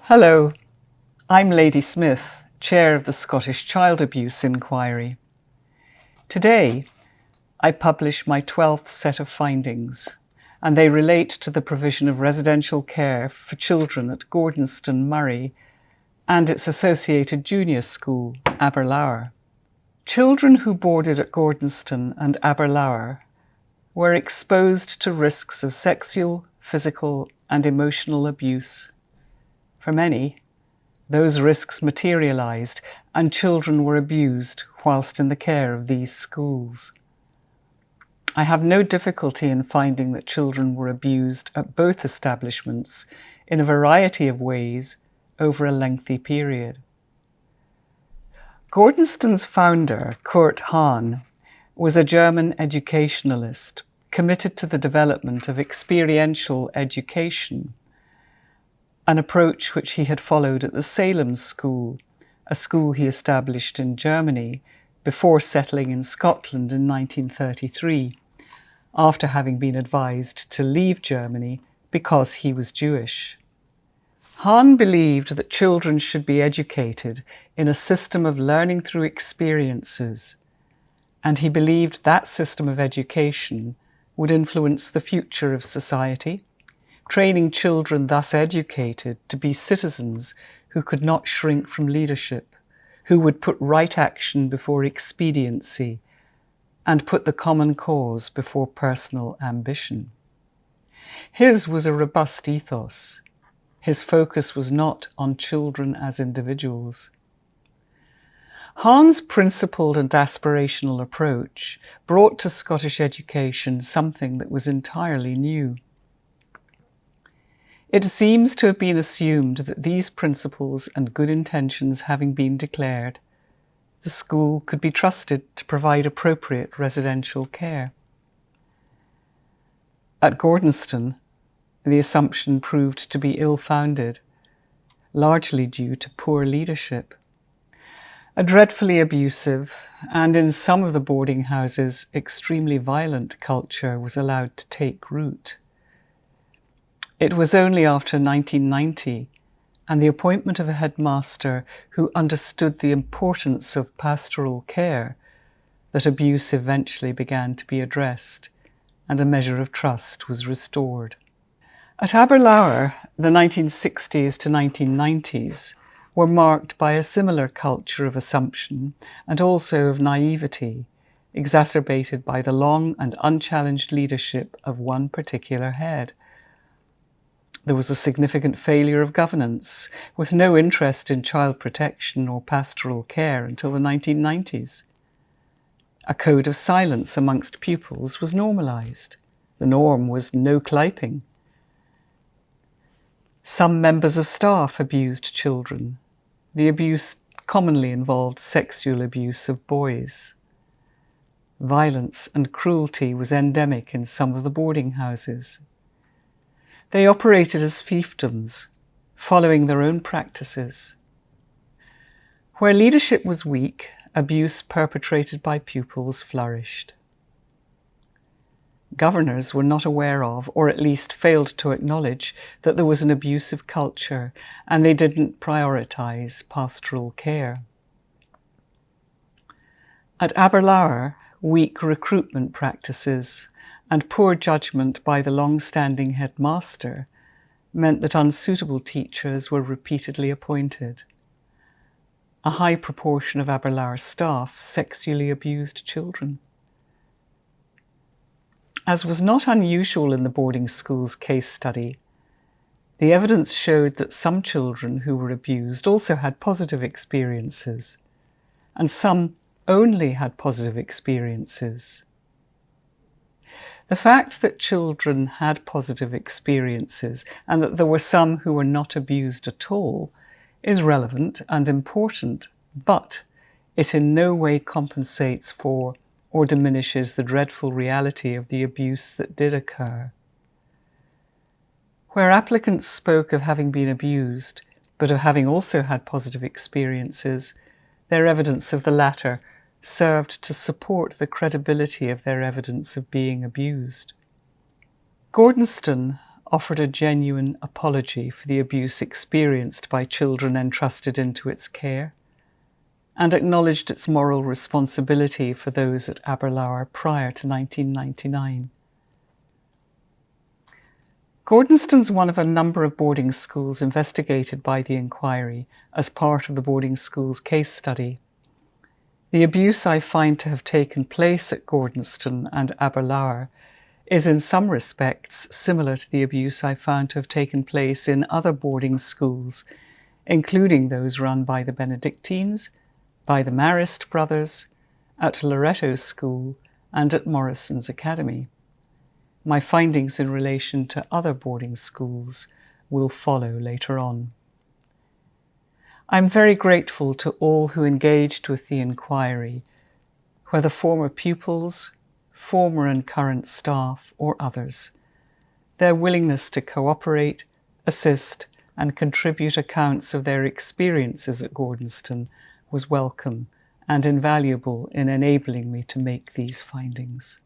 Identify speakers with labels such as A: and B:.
A: Hello, I'm Lady Smith, Chair of the Scottish Child Abuse Inquiry. Today, I publish my 12th set of findings, and they relate to the provision of residential care for children at Gordonstoun, Moray, and its associated junior school, Aberlour. Children who boarded at Gordonstoun and Aberlour were exposed to risks of sexual, physical, and emotional abuse. For many, those risks materialised and children were abused whilst in the care of these schools. I have no difficulty in finding that children were abused at both establishments in a variety of ways over a lengthy period. Gordonstoun's founder, Kurt Hahn, was a German educationalist committed to the development of experiential education, an approach which he had followed at the Salem School, a school he established in Germany before settling in Scotland in 1933, after having been advised to leave Germany because he was Jewish. Hahn believed that children should be educated in a system of learning through experiences, and he believed that system of education would influence the future of society, training children thus educated to be citizens who could not shrink from leadership, who would put right action before expediency, and put the common cause before personal ambition. His was a robust ethos. His focus was not on children as individuals. Hahn's principled and aspirational approach brought to Scottish education something that was entirely new. It seems to have been assumed that these principles and good intentions having been declared, the school could be trusted to provide appropriate residential care. At Gordonstoun, the assumption proved to be ill-founded, largely due to poor leadership. A dreadfully abusive, and in some of the boarding houses, extremely violent culture was allowed to take root. It was only after 1990 and the appointment of a headmaster who understood the importance of pastoral care that abuse eventually began to be addressed and a measure of trust was restored. At Aberlour, the 1960s to 1990s were marked by a similar culture of assumption and also of naivety, exacerbated by the long and unchallenged leadership of one particular head. There was a significant failure of governance, with no interest in child protection or pastoral care until the 1990s. A code of silence amongst pupils was normalised. The norm was no cliping. Some members of staff abused children. The abuse commonly involved sexual abuse of boys. Violence and cruelty was endemic in some of the boarding houses. They operated as fiefdoms, following their own practices. Where leadership was weak, abuse perpetrated by pupils flourished. Governors were not aware of, or at least failed to acknowledge, that there was an abusive culture, and they didn't prioritise pastoral care. At Aberlour, weak recruitment practices and poor judgment by the long-standing headmaster meant that unsuitable teachers were repeatedly appointed. A high proportion of Aberlour staff sexually abused children. As was not unusual in the boarding school's case study, the evidence showed that some children who were abused also had positive experiences, and some only had positive experiences. The fact that children had positive experiences and that there were some who were not abused at all is relevant and important, but it in no way compensates for or diminishes the dreadful reality of the abuse that did occur. Where applicants spoke of having been abused, but of having also had positive experiences, their evidence of the latter served to support the credibility of their evidence of being abused. Gordonstoun, offered a genuine apology for the abuse experienced by children entrusted into its care, and acknowledged its moral responsibility for those at Aberlour prior to 1999. Gordonstoun's one of a number of boarding schools investigated by the inquiry as part of the boarding school's case study. The abuse I find to have taken place at Gordonstoun and Aberlour is in some respects similar to the abuse I found to have taken place in other boarding schools, including those run by the Benedictines, by the Marist brothers, at Loretto School, and at Morrison's Academy. My findings in relation to other boarding schools will follow later on. I'm very grateful to all who engaged with the inquiry, whether former pupils, former and current staff, or others. Their willingness to cooperate, assist, and contribute accounts of their experiences at Gordonstoun was welcome and invaluable in enabling me to make these findings.